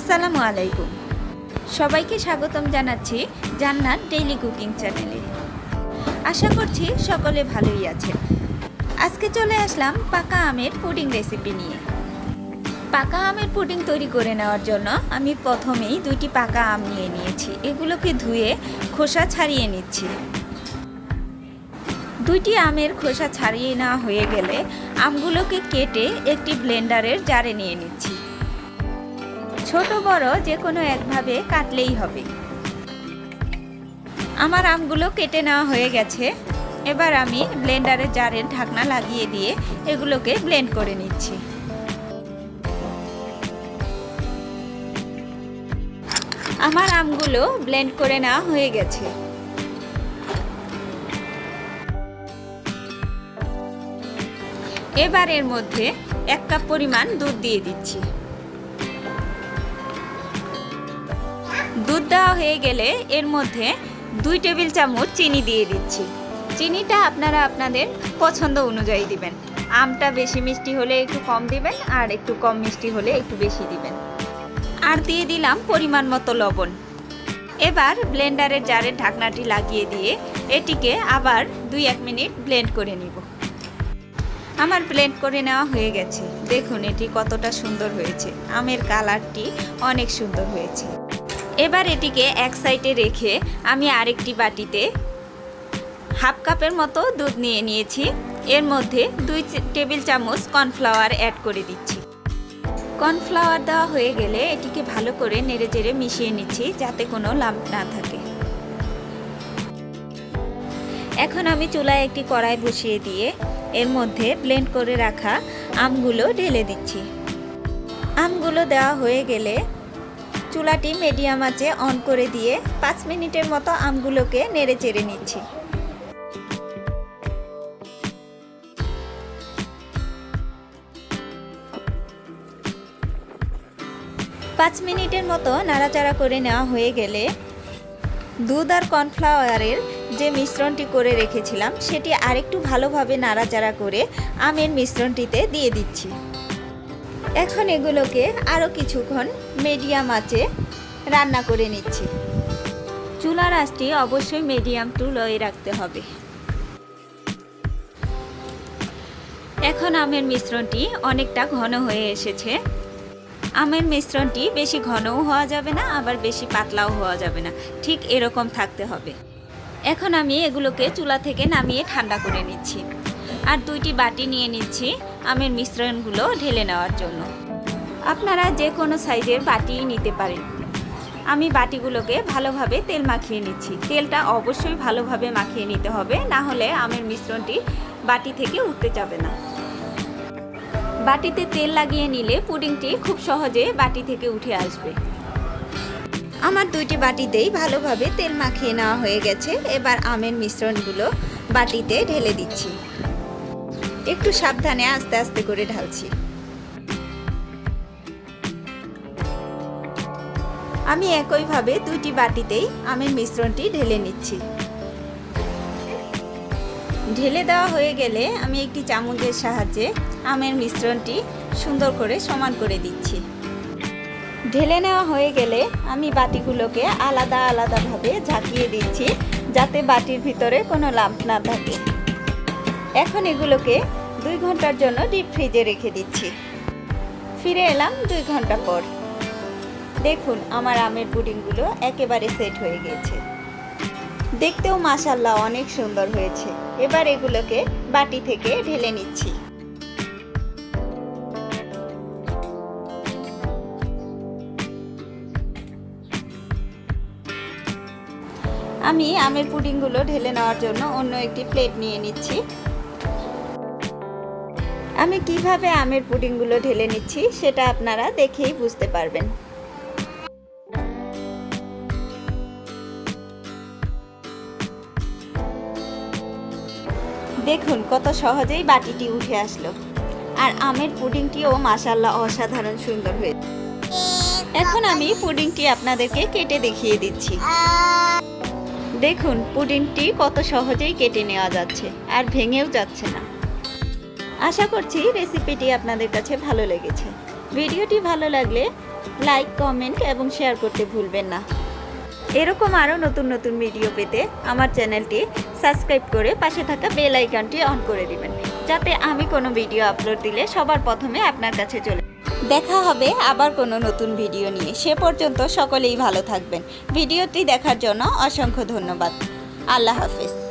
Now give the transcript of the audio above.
আসসালামু আলাইকুম। সবাইকে স্বাগতম জানাচ্ছি জান্নাত ডেইলি কুকিং চ্যানেলে। আশা করছি সকলে ভালোই আছেন। আজকে চলে আসলাম পাকা আমের পুডিং রেসিপি নিয়ে। পাকা আমের পুডিং তৈরি করে নেওয়ার জন্য আমি প্রথমেই দুইটি পাকা আম নিয়ে নিয়েছি। এগুলোকে ধুয়ে খোসা ছাড়িয়ে নিচ্ছি। দুইটি আমের খোসা ছাড়িয়ে নেওয়া হয়ে গেলে আমগুলোকে কেটে একটি ব্লেন্ডারের জারে নিয়ে নিচ্ছি। ছোট বড় যে কোনো একভাবে কাটলেই হবে। আমার আমগুলো কেটে নেওয়া হয়ে গেছে। এবার আমি ব্লেন্ডারের জারের ঢাকনা লাগিয়ে দিয়ে এগুলোকে ব্লেন্ড করে নিচ্ছি। আমার আমগুলো ব্লেন্ড করে নেওয়া হয়ে গেছে। এবার এর মধ্যে 1 কাপ পরিমাণ দুধ দিয়ে দিচ্ছি। দুধ দেওয়া হয়ে গেলে এর মধ্যে 2 টেবিল চামচ চিনি দিয়ে দিচ্ছি। চিনিটা আপনারা আপনাদের পছন্দ অনুযায়ী দিবেন। আমটা বেশি মিষ্টি হলে একটু কম দিবেন, আর একটু কম মিষ্টি হলে একটু বেশি দিবেন। আর দিয়ে দিলাম পরিমাণ মতো লবণ। এবার ব্লেন্ডারের জারের ঢাকনাটি লাগিয়ে দিয়ে এটিকে আবার 2-1 মিনিট ব্লেন্ড করে নিব। আমার ব্লেন্ড করে নেওয়া হয়ে গেছে। দেখুন এটি কতটা সুন্দর হয়েছে। আমের কালারটি অনেক সুন্দর হয়েছে। এবার এটিকে এক সাইডে রেখে আমি আরেকটি বাটিতে 1/2 কাপের মতো দুধ নিয়ে নিয়েছি। এর মধ্যে 2 টেবিল চামচ কর্নফ্লাওয়ার অ্যাড করে দিচ্ছি। কর্নফ্লাওয়ার দেওয়া হয়ে গেলে এটিকে ভালো করে নেড়েচেড়ে মিশিয়ে নিচ্ছি, যাতে কোনো লাম্প না থাকে। এখন আমি চুলায় একটি কড়াই বসিয়ে দিয়ে এর মধ্যে ব্লেন্ড করে রাখা আমগুলো ঢেলে দিচ্ছি। আমগুলো দেওয়া হয়ে গেলে চুলাটি মিডিয়াম আঁচে অন করে দিয়ে 5 মিনিটের মতো আমগুলোকে নেড়ে চেড়ে নিচ্ছি। 5 মিনিটের মতো নাড়াচাড়া করে নেওয়া হয়ে গেলে দুধ আর কর্নফ্লাওয়ারের যে মিশ্রণটি করে রেখেছিলাম সেটি আরেকটু ভালোভাবে নাড়াচাড়া করে আমের মিশ্রণটিতে দিয়ে দিচ্ছি। এখন এগুলোকে আরও কিছুক্ষণ মিডিয়াম আঁচে রান্না করে নিচ্ছি। চুলার আঁচটি অবশ্যই মিডিয়াম টু লোয়ে রাখতে হবে। এখন আমের মিশ্রণটি অনেকটা ঘন হয়ে এসেছে। আমের মিশ্রণটি বেশি ঘনও হওয়া যাবে না, আবার বেশি পাতলাও হওয়া যাবে না, ঠিক এরকম থাকতে হবে। এখন আমি এগুলোকে চুলা থেকে নামিয়ে ঠান্ডা করে নিচ্ছি। আর 2টি বাটি নিয়ে নিচ্ছি আমের মিশ্রণগুলো ঢেলে নেওয়ার জন্য। আপনারা যে কোনো সাইজের বাটি নিতে পারেন। আমি বাটিগুলোকে ভালোভাবে তেল মাখিয়ে নিচ্ছি। তেলটা অবশ্যই ভালোভাবে মাখিয়ে নিতে হবে, না হলে আমের মিশ্রণটি বাটি থেকে উঠতে যাবে না। বাটিতে তেল লাগিয়ে নিলে পুডিংটি খুব সহজে বাটি থেকে উঠে আসবে। আমার 2টি বাটিতেই ভালোভাবে তেল মাখিয়ে নেওয়া হয়ে গেছে। এবার আমের মিশ্রণগুলো বাটিতে ঢেলে দিচ্ছি। একটু সাবধানে আস্তে আস্তে করে ঢালছি। আমি একইভাবে 2টি বাটিতেই আমের মিশ্রণটি ঢেলে নিচ্ছি। ঢেলে দেওয়া হয়ে গেলে আমি একটি চামচের সাহায্যে আমের মিশ্রণটি সুন্দর করে সমান করে দিচ্ছি। ঢেলে নেওয়া হয়ে গেলে আমি বাটিগুলোকে আলাদা আলাদাভাবে ঝাঁকিয়ে দিচ্ছি, যাতে বাটির ভিতরে কোনো লাম্প না থাকে। এখন এগুলোকে 2 ঘন্টার জন্য ডিপ ফ্রিজে রেখে দিচ্ছি। ফিরে এলাম 2 ঘন্টা পর। দেখুন আমার আমের পুডিংগুলো একেবারে সেট হয়ে গেছে। দেখতেও মাশাআল্লাহ অনেক সুন্দর হয়েছে। এবার এগুলোকে বাটি থেকে ঢেলে নিচ্ছি। আমি আমের পুডিংগুলো ঢেলে নেওয়ার জন্য অন্য একটি প্লেট নিয়ে নিচ্ছি। আমি কিভাবে আমের পুডিংগুলো ঢেলে নিচ্ছি সেটা আপনারা দেখেই বুঝতে পারবেন। দেখুন কত সহজেই বাটিটি উঠে আসলো। আর আমের পুডিংটিও মাশাআল্লাহ অসাধারণ সুন্দর হয়েছে। এখন আমি পুডিংটি আপনাদেরকে কেটে দেখিয়ে দিচ্ছি। দেখুন পুডিংটি কত সহজেই কেটে নেওয়া যাচ্ছে, আর ভেঙেও যাচ্ছে না। আশা করছি রেসিপিটি আপনাদের কাছে ভালো লেগেছে। ভিডিওটি ভালো লাগলে লাইক, কমেন্ট এবং শেয়ার করতে ভুলবেন না। এরকম আরও নতুন নতুন ভিডিও পেতে আমার চ্যানেলটি সাবস্ক্রাইব করে পাশে থাকা বেল আইকনটি অন করে দিবেন, যাতে আমি কোনো ভিডিও আপলোড দিলে সবার প্রথমে আপনার কাছে চলে। দেখা হবে আবার কোনো নতুন ভিডিও নিয়ে। সে পর্যন্ত সকলেই ভালো থাকবেন। ভিডিওটি দেখার জন্য অসংখ্য ধন্যবাদ। আল্লাহ হাফেজ।